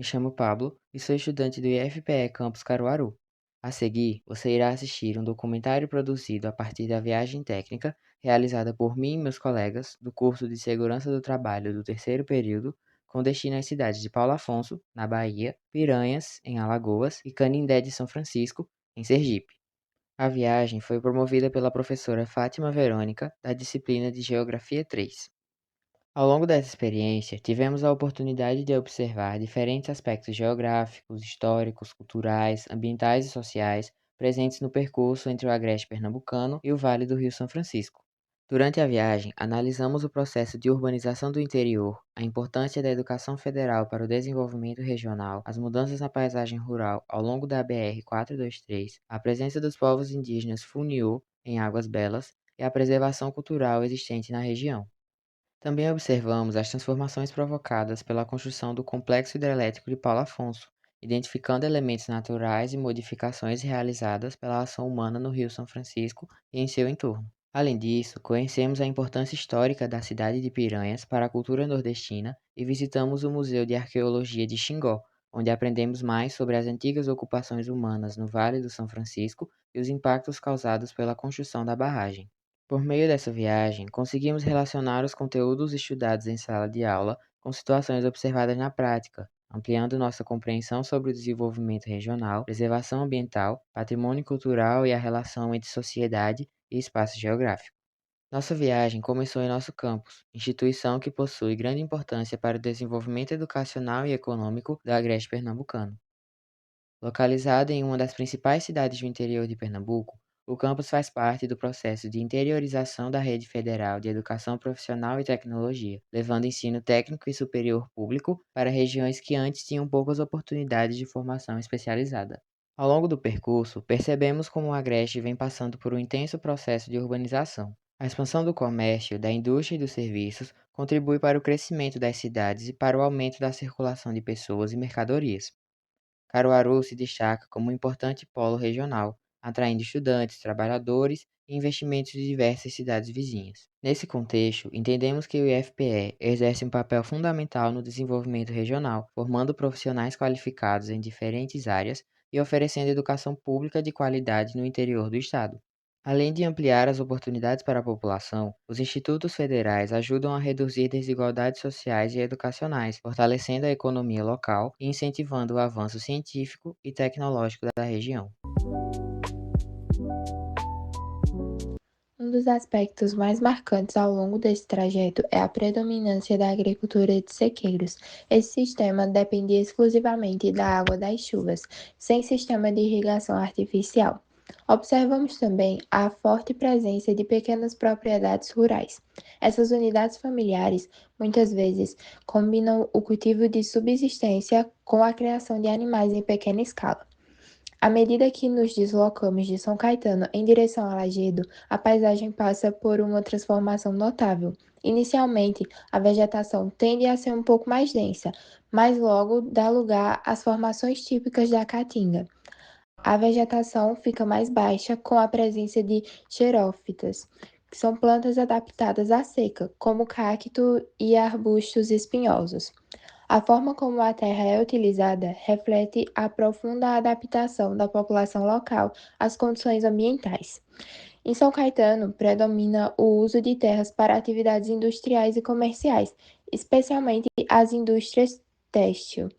chamo Pablo e sou estudante do IFPE Campus Caruaru. A seguir, você irá assistir um documentário produzido a partir da viagem técnica realizada por mim e meus colegas do curso de Segurança do Trabalho do terceiro período, com destino às cidades de Paulo Afonso, na Bahia, Piranhas, em Alagoas e Canindé de São Francisco, em Sergipe. A viagem foi promovida pela professora Fátima Verônica, da disciplina de Geografia 3. Ao longo dessa experiência, tivemos a oportunidade de observar diferentes aspectos geográficos, históricos, culturais, ambientais e sociais presentes no percurso entre o agreste pernambucano e o Vale do Rio São Francisco. Durante a viagem, analisamos o processo de urbanização do interior, a importância da educação federal para o desenvolvimento regional, as mudanças na paisagem rural ao longo da BR-423, a presença dos povos indígenas Funiô em Águas Belas e a preservação cultural existente na região. Também observamos as transformações provocadas pela construção do Complexo Hidrelétrico de Paulo Afonso, identificando elementos naturais e modificações realizadas pela ação humana no Rio São Francisco e em seu entorno. Além disso, conhecemos a importância histórica da cidade de Piranhas para a cultura nordestina e visitamos o Museu de Arqueologia de Xingó, onde aprendemos mais sobre as antigas ocupações humanas no Vale do São Francisco e os impactos causados pela construção da barragem. Por meio dessa viagem, conseguimos relacionar os conteúdos estudados em sala de aula com situações observadas na prática, ampliando nossa compreensão sobre o desenvolvimento regional, preservação ambiental, patrimônio cultural e a relação entre sociedade e espaço geográfico. Nossa viagem começou em nosso campus, instituição que possui grande importância para o desenvolvimento educacional e econômico do agreste pernambucano. Localizado em uma das principais cidades do interior de Pernambuco, o campus faz parte do processo de interiorização da Rede Federal de Educação Profissional e Tecnologia, levando ensino técnico e superior público para regiões que antes tinham poucas oportunidades de formação especializada. Ao longo do percurso, percebemos como o Agreste vem passando por um intenso processo de urbanização. A expansão do comércio, da indústria e dos serviços contribui para o crescimento das cidades e para o aumento da circulação de pessoas e mercadorias. Caruaru se destaca como um importante polo regional, atraindo estudantes, trabalhadores e investimentos de diversas cidades vizinhas. Nesse contexto, entendemos que o IFPE exerce um papel fundamental no desenvolvimento regional, formando profissionais qualificados em diferentes áreas e oferecendo educação pública de qualidade no interior do estado. Além de ampliar as oportunidades para a população, os institutos federais ajudam a reduzir desigualdades sociais e educacionais, fortalecendo a economia local e incentivando o avanço científico e tecnológico da região. Um dos aspectos mais marcantes ao longo desse trajeto é a predominância da agricultura de sequeiros. Esse sistema depende exclusivamente da água das chuvas, sem sistema de irrigação artificial. Observamos também a forte presença de pequenas propriedades rurais. Essas unidades familiares muitas vezes combinam o cultivo de subsistência com a criação de animais em pequena escala. À medida que nos deslocamos de São Caetano em direção a Lagedo, a paisagem passa por uma transformação notável. Inicialmente, a vegetação tende a ser um pouco mais densa, mas logo dá lugar às formações típicas da Caatinga. A vegetação fica mais baixa com a presença de xerófitas, que são plantas adaptadas à seca, como cacto e arbustos espinhosos. A forma como a terra é utilizada reflete a profunda adaptação da população local às condições ambientais. Em São Caetano, predomina o uso de terras para atividades industriais e comerciais, especialmente as indústrias têxtil.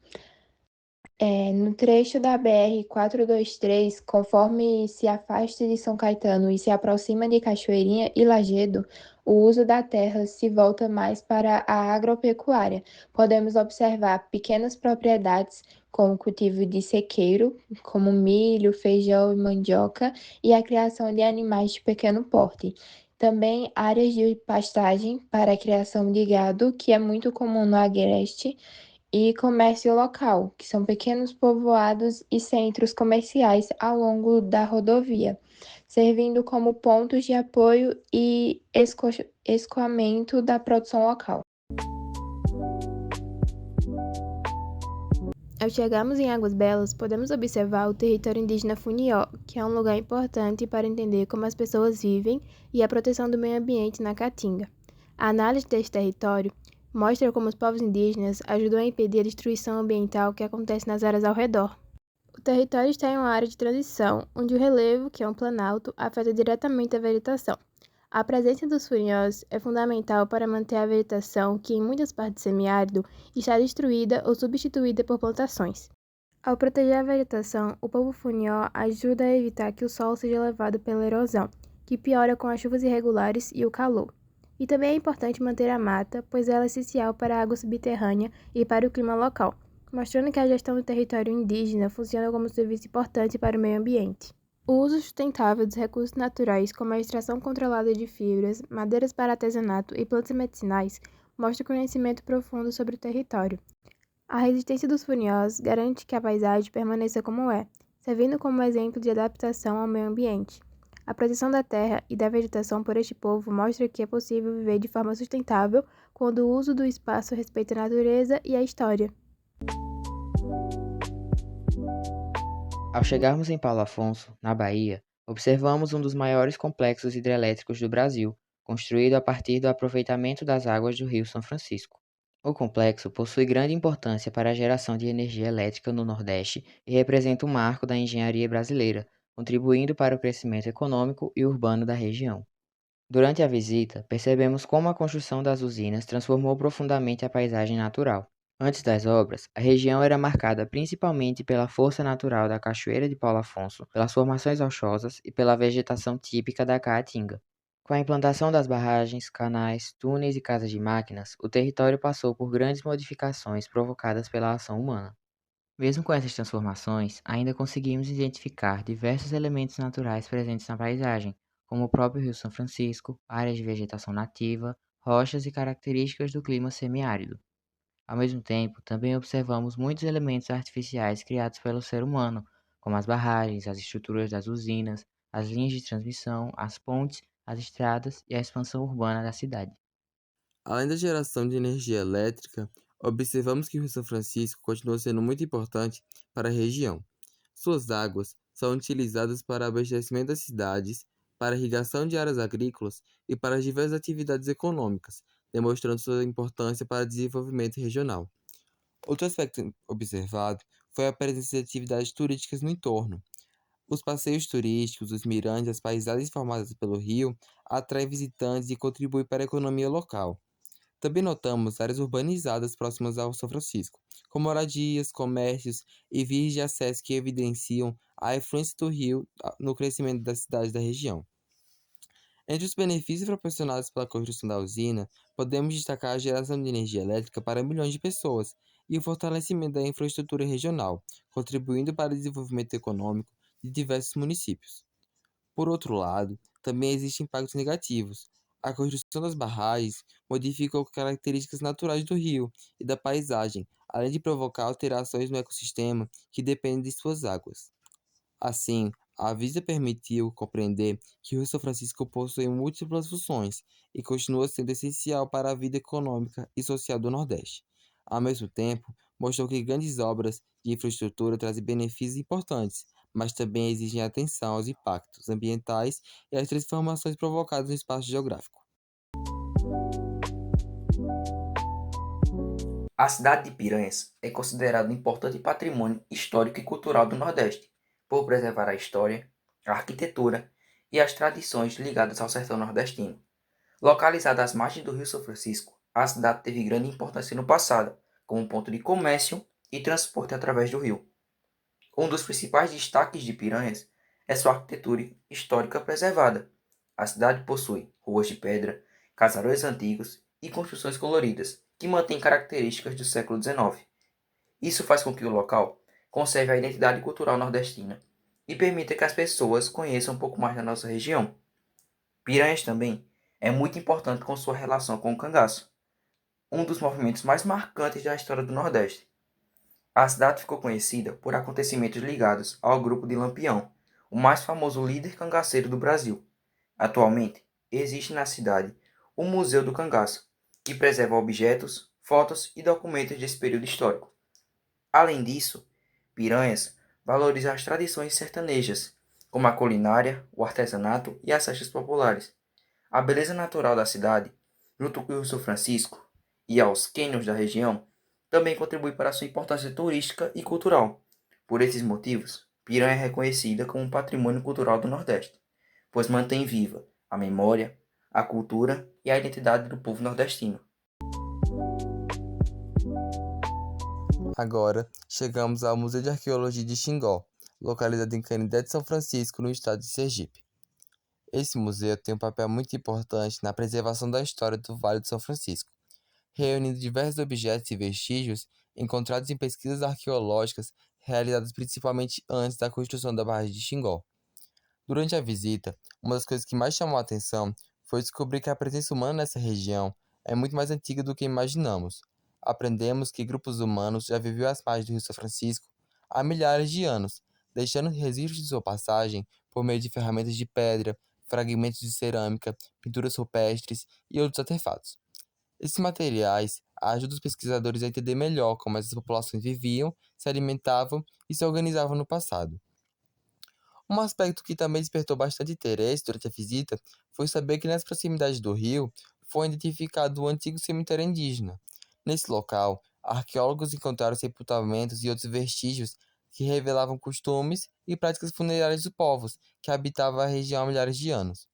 No trecho da BR-423, conforme se afasta de São Caetano e se aproxima de Cachoeirinha e Lagedo, o uso da terra se volta mais para a agropecuária. Podemos observar pequenas propriedades com o cultivo de sequeiro, como milho, feijão e mandioca, e a criação de animais de pequeno porte. Também áreas de pastagem para a criação de gado, que é muito comum no Agreste, e comércio local, que são pequenos povoados e centros comerciais ao longo da rodovia, servindo como pontos de apoio e escoamento da produção local. Ao chegarmos em Águas Belas, podemos observar o território indígena Funió, que é um lugar importante para entender como as pessoas vivem e a proteção do meio ambiente na Caatinga. A análise deste território mostra como os povos indígenas ajudam a impedir a destruição ambiental que acontece nas áreas ao redor. O território está em uma área de transição, onde o relevo, que é um planalto, afeta diretamente a vegetação. A presença dos funiós é fundamental para manter a vegetação, que em muitas partes do semiárido está destruída ou substituída por plantações. Ao proteger a vegetação, o povo funió ajuda a evitar que o solo seja levado pela erosão, que piora com as chuvas irregulares e o calor. E também é importante manter a mata, pois ela é essencial para a água subterrânea e para o clima local, mostrando que a gestão do território indígena funciona como um serviço importante para o meio ambiente. O uso sustentável dos recursos naturais, como a extração controlada de fibras, madeiras para artesanato e plantas medicinais, mostra conhecimento profundo sobre o território. A resistência dos funiós garante que a paisagem permaneça como é, servindo como exemplo de adaptação ao meio ambiente. A proteção da terra e da vegetação por este povo mostra que é possível viver de forma sustentável quando o uso do espaço respeita a natureza e a história. Ao chegarmos em Paulo Afonso, na Bahia, observamos um dos maiores complexos hidrelétricos do Brasil, construído a partir do aproveitamento das águas do Rio São Francisco. O complexo possui grande importância para a geração de energia elétrica no Nordeste e representa um marco da engenharia brasileira, contribuindo para o crescimento econômico e urbano da região. Durante a visita, percebemos como a construção das usinas transformou profundamente a paisagem natural. Antes das obras, a região era marcada principalmente pela força natural da Cachoeira de Paulo Afonso, pelas formações rochosas e pela vegetação típica da Caatinga. Com a implantação das barragens, canais, túneis e casas de máquinas, o território passou por grandes modificações provocadas pela ação humana. Mesmo com essas transformações, ainda conseguimos identificar diversos elementos naturais presentes na paisagem, como o próprio Rio São Francisco, áreas de vegetação nativa, rochas e características do clima semiárido. Ao mesmo tempo, também observamos muitos elementos artificiais criados pelo ser humano, como as barragens, as estruturas das usinas, as linhas de transmissão, as pontes, as estradas e a expansão urbana da cidade. Além da geração de energia elétrica, observamos que o Rio São Francisco continua sendo muito importante para a região. Suas águas são utilizadas para abastecimento das cidades, para irrigação de áreas agrícolas e para diversas atividades econômicas, demonstrando sua importância para o desenvolvimento regional. Outro aspecto observado foi a presença de atividades turísticas no entorno. Os passeios turísticos, os mirandes, as paisagens formadas pelo rio atraem visitantes e contribuem para a economia local. Também notamos áreas urbanizadas próximas ao São Francisco, com moradias, comércios e vias de acesso que evidenciam a influência do rio no crescimento das cidades da região. Entre os benefícios proporcionados pela construção da usina, podemos destacar a geração de energia elétrica para milhões de pessoas e o fortalecimento da infraestrutura regional, contribuindo para o desenvolvimento econômico de diversos municípios. Por outro lado, também existem impactos negativos. A construção das barragens modifica as características naturais do rio e da paisagem, além de provocar alterações no ecossistema que dependem de suas águas. Assim, a visita permitiu compreender que o Rio São Francisco possui múltiplas funções e continua sendo essencial para a vida econômica e social do Nordeste. Ao mesmo tempo, mostrou que grandes obras de infraestrutura trazem benefícios importantes, mas também exigem atenção aos impactos ambientais e às transformações provocadas no espaço geográfico. A cidade de Piranhas é considerada um importante patrimônio histórico e cultural do Nordeste, por preservar a história, a arquitetura e as tradições ligadas ao sertão nordestino. Localizada às margens do Rio São Francisco, a cidade teve grande importância no passado, como ponto de comércio e transporte através do rio. Um dos principais destaques de Piranhas é sua arquitetura histórica preservada. A cidade possui ruas de pedra, casarões antigos e construções coloridas, que mantêm características do século XIX. Isso faz com que o local conserve a identidade cultural nordestina e permita que as pessoas conheçam um pouco mais da nossa região. Piranhas também é muito importante com sua relação com o cangaço, um dos movimentos mais marcantes da história do Nordeste. A cidade ficou conhecida por acontecimentos ligados ao grupo de Lampião, o mais famoso líder cangaceiro do Brasil. Atualmente, existe na cidade o Museu do Cangaço, que preserva objetos, fotos e documentos desse período histórico. Além disso, Piranhas valoriza as tradições sertanejas, como a culinária, o artesanato e as festas populares. A beleza natural da cidade, junto com o Rio São Francisco, e aos cânions da região, também contribui para sua importância turística e cultural. Por esses motivos, Piranha é reconhecida como um patrimônio cultural do Nordeste, pois mantém viva a memória, a cultura e a identidade do povo nordestino. Agora, chegamos ao Museu de Arqueologia de Xingó, localizado em Canindé de São Francisco, no estado de Sergipe. Esse museu tem um papel muito importante na preservação da história do Vale do São Francisco, reunindo diversos objetos e vestígios encontrados em pesquisas arqueológicas realizadas principalmente antes da construção da barragem de Xingó. Durante a visita, uma das coisas que mais chamou a atenção foi descobrir que a presença humana nessa região é muito mais antiga do que imaginamos. Aprendemos que grupos humanos já viviam às margens do Rio São Francisco há milhares de anos, deixando resíduos de sua passagem por meio de ferramentas de pedra, fragmentos de cerâmica, pinturas rupestres e outros artefatos. Esses materiais ajudam os pesquisadores a entender melhor como essas populações viviam, se alimentavam e se organizavam no passado. Um aspecto que também despertou bastante interesse durante a visita foi saber que nas proximidades do rio foi identificado o antigo cemitério indígena. Nesse local, arqueólogos encontraram sepultamentos e outros vestígios que revelavam costumes e práticas funerárias dos povos que habitavam a região há milhares de anos.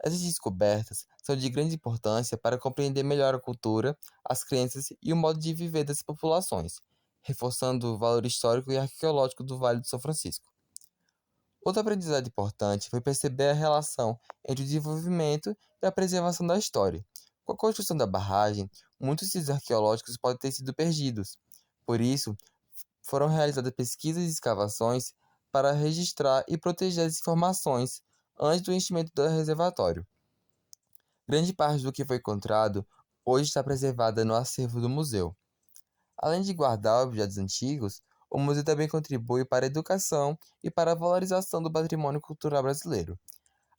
Essas descobertas são de grande importância para compreender melhor a cultura, as crenças e o modo de viver dessas populações, reforçando o valor histórico e arqueológico do Vale do São Francisco. Outro aprendizado importante foi perceber a relação entre o desenvolvimento e a preservação da história. Com a construção da barragem, muitos sítios arqueológicos podem ter sido perdidos. Por isso, foram realizadas pesquisas e escavações para registrar e proteger as informações antes do enchimento do reservatório. Grande parte do que foi encontrado hoje está preservada no acervo do museu. Além de guardar objetos antigos, o museu também contribui para a educação e para a valorização do patrimônio cultural brasileiro.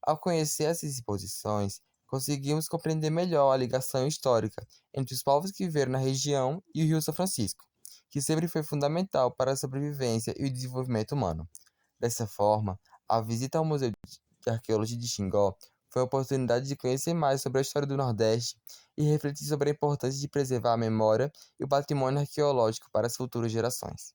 Ao conhecer essas exposições, conseguimos compreender melhor a ligação histórica entre os povos que viveram na região e o Rio São Francisco, que sempre foi fundamental para a sobrevivência e o desenvolvimento humano. Dessa forma, a visita ao Museu de Arqueologia de Xingó foi a oportunidade de conhecer mais sobre a história do Nordeste e refletir sobre a importância de preservar a memória e o patrimônio arqueológico para as futuras gerações.